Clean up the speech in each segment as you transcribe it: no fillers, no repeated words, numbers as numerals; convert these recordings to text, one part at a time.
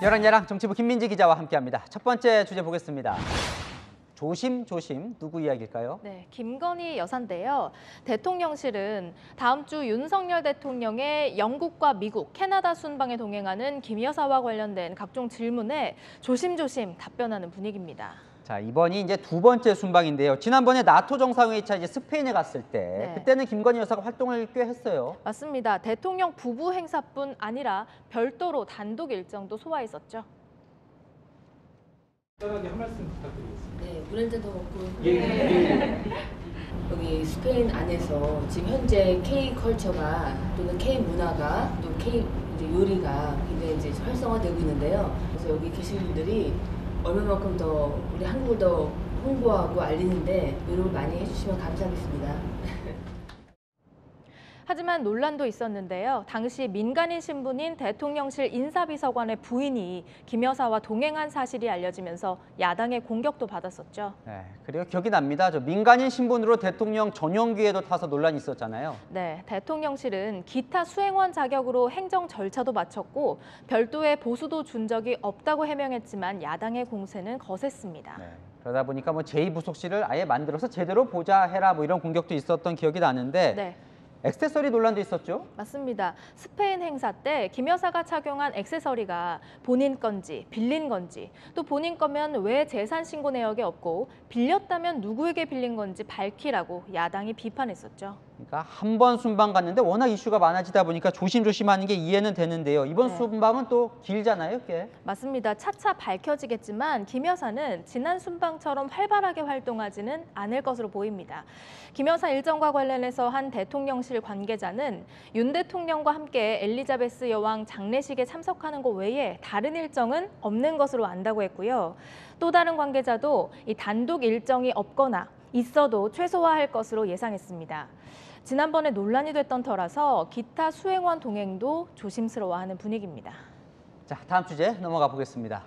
열한야랑 정치부 김민지 기자와 함께합니다. 첫 번째 주제 보겠습니다. 조심조심 누구 이야기일까요? 네, 김건희 여사인데요. 대통령실은 다음 주 윤석열 대통령의 영국과 미국, 캐나다 순방에 동행하는 김 여사와 관련된 각종 질문에 조심조심 답변하는 분위기입니다. 자, 이번이 이제 두 번째 순방인데요. 지난번에 나토 정상회의차 이제 스페인에 갔을 때 그때는 김건희 여사가 활동을 꽤 했어요. 맞습니다. 대통령 부부 행사뿐 아니라 별도로 단독 일정도 소화했었죠. 간단하게 한 말씀 부탁드리겠습니다. 네, 물 한 잔 더 먹고. 예. 여기 스페인 안에서 지금 현재 K 컬처가 또는 K 문화가 또 K 이제 요리가 굉장히 이제 활성화되고 있는데요. 그래서 여기 계신 분들이 얼마만큼 더 우리 한국을 더 홍보하고 알리는데 노력을 많이 해주시면 감사하겠습니다. 하지만 논란도 있었는데요. 당시 민간인 신분인 대통령실 인사비서관의 부인이 김 여사와 동행한 사실이 알려지면서 야당의 공격도 받았었죠. 네, 그리고 기억이 납니다. 저 민간인 신분으로 대통령 전용기에도 타서 논란이 있었잖아요. 네, 대통령실은 기타 수행원 자격으로 행정 절차도 마쳤고 별도의 보수도 준 적이 없다고 해명했지만 야당의 공세는 거셌습니다. 네, 그러다 보니까 뭐 제2부속실을 아예 만들어서 제대로 보자 해라 뭐 이런 공격도 있었던 기억이 나는데 네. 액세서리 논란도 있었죠? 맞습니다. 스페인 행사 때 김 여사가 착용한 액세서리가 본인 건지 빌린 건지 또 본인 거면 왜 재산 신고 내역에 없고 빌렸다면 누구에게 빌린 건지 밝히라고 야당이 비판했었죠. 그러니까 한 번 순방 갔는데 워낙 이슈가 많아지다 보니까 조심조심하는 게 이해는 되는데요. 이번 네. 순방은 또 길잖아요, 꽤. 맞습니다. 차차 밝혀지겠지만 김 여사는 지난 순방처럼 활발하게 활동하지는 않을 것으로 보입니다. 김 여사 일정과 관련해서 한 대통령실 관계자는 윤 대통령과 함께 엘리자베스 여왕 장례식에 참석하는 것 외에 다른 일정은 없는 것으로 안다고 했고요. 또 다른 관계자도 이 단독 일정이 없거나 있어도 최소화할 것으로 예상했습니다. 지난번에 논란이 됐던 터라서 기타 수행원 동행도 조심스러워하는 분위기입니다. 자, 다음 주제 넘어가 보겠습니다.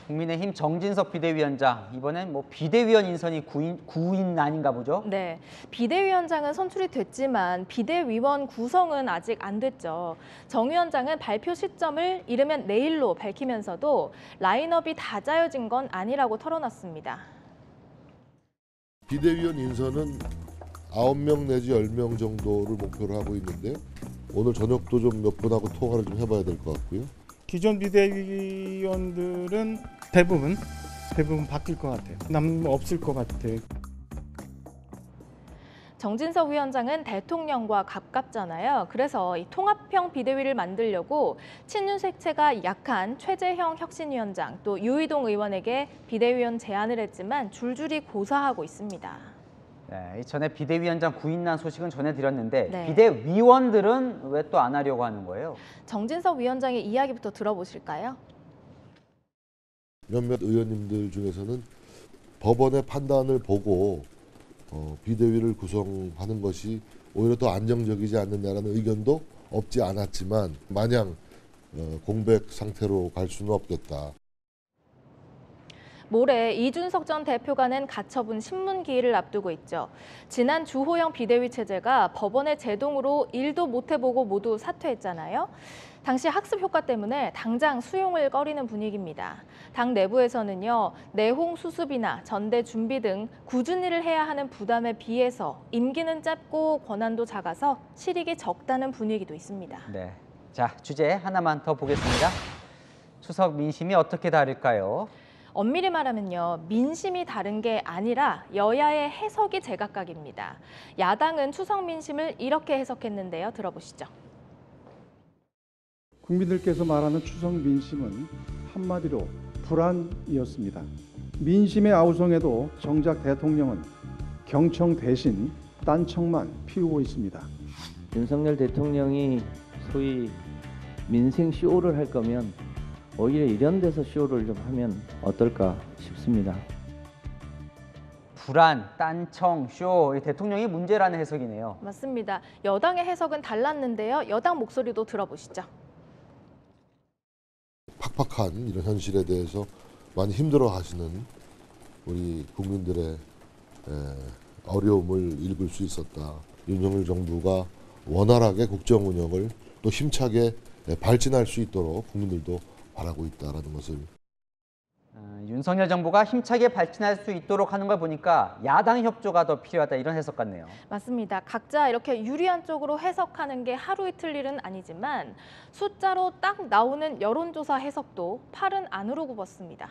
국민의힘 정진석 비대위원장, 이번엔 뭐 비대위원 인선이 구인난인가 보죠? 네, 비대위원장은 선출이 됐지만 비대위원 구성은 아직 안 됐죠. 정 위원장은 발표 시점을 이르면 내일로 밝히면서도 라인업이 다 짜여진 건 아니라고 털어놨습니다. 비대위원 인선은 9명 내지 10명 정도를 목표로 하고 있는데요. 오늘 저녁도 좀 몇 분하고 통화를 좀 해봐야 될 것 같고요. 기존 비대위원들은 대부분 바뀔 것 같아요. 남 없을 것 같아요. 정진석 위원장은 대통령과 가깝잖아요. 그래서 이 통합형 비대위를 만들려고 친윤 색채가 약한 최재형 혁신위원장 또 유이동 의원에게 비대위원 제안을 했지만 줄줄이 고사하고 있습니다. 네, 이전에 비대위원장 구인난 소식은 전해드렸는데 네. 비대위원들은 왜 또 안 하려고 하는 거예요? 정진석 위원장의 이야기부터 들어보실까요? 몇몇 의원님들 중에서는 법원의 판단을 보고 비대위를 구성하는 것이 오히려 더 안정적이지 않느냐라는 의견도 없지 않았지만 마냥 공백 상태로 갈 수는 없겠다. 모레 이준석 전 대표가 낸 가처분 신문기일을 앞두고 있죠. 지난 주호영 비대위 체제가 법원의 제동으로 일도 못 해보고 모두 사퇴했잖아요. 당시 학습 효과 때문에 당장 수용을 꺼리는 분위기입니다. 당 내부에서는요, 내홍 수습이나 전대 준비 등 굳은 일을 해야 하는 부담에 비해서 임기는 짧고 권한도 작아서 실익이 적다는 분위기도 있습니다. 네, 자, 주제 하나만 더 보겠습니다. 추석 민심이 어떻게 다를까요? 엄밀히 말하면요, 민심이 다른 게 아니라 여야의 해석이 제각각입니다. 야당은 추석 민심을 이렇게 해석했는데요. 들어보시죠. 국민들께서 말하는 추석 민심은 한마디로 불안이었습니다. 민심의 아우성에도 정작 대통령은 경청 대신 딴청만 피우고 있습니다. 윤석열 대통령이 소위 민생 쇼를 할 거면 오히려 이런 데서 쇼를 좀 하면 어떨까 싶습니다. 불안, 딴청, 쇼, 대통령이 문제라는 해석이네요. 맞습니다. 여당의 해석은 달랐는데요. 여당 목소리도 들어보시죠. 팍팍한 이런 현실에 대해서 많이 힘들어하시는 우리 국민들의 어려움을 읽을 수 있었다. 윤석열 정부가 원활하게 국정 운영을 또 힘차게 발진할 수 있도록 국민들도 바라고 있다라는 것을. 윤석열 정부가 힘차게 발진할 수 있도록 하는 걸 보니까 야당 협조가 더 필요하다 이런 해석 같네요. 맞습니다. 각자 이렇게 유리한 쪽으로 해석하는 게 하루 이틀 일은 아니지만 숫자로 딱 나오는 여론조사 해석도 팔은 안으로 굽었습니다.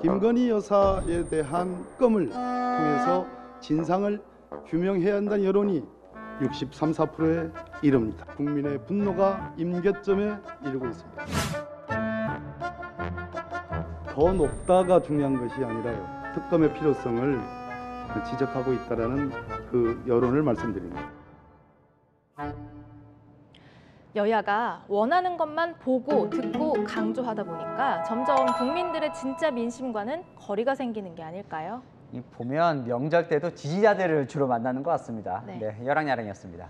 김건희 여사에 대한 건을 통해서 진상을 규명해야 한다는 여론이 63, 4%에 이릅니다. 국민의 분노가 임계점에 이르고 있습니다. 더 높다가 중요한 것이 아니라요. 특검의 필요성을 지적하고 있다는 그 여론을 말씀드립니다. 여야가 원하는 것만 보고 듣고 강조하다 보니까 점점 국민들의 진짜 민심과는 거리가 생기는 게 아닐까요? 보면 명절 때도 지지자들을 주로 만나는 것 같습니다. 네. 네, 열왕야랑이었습니다.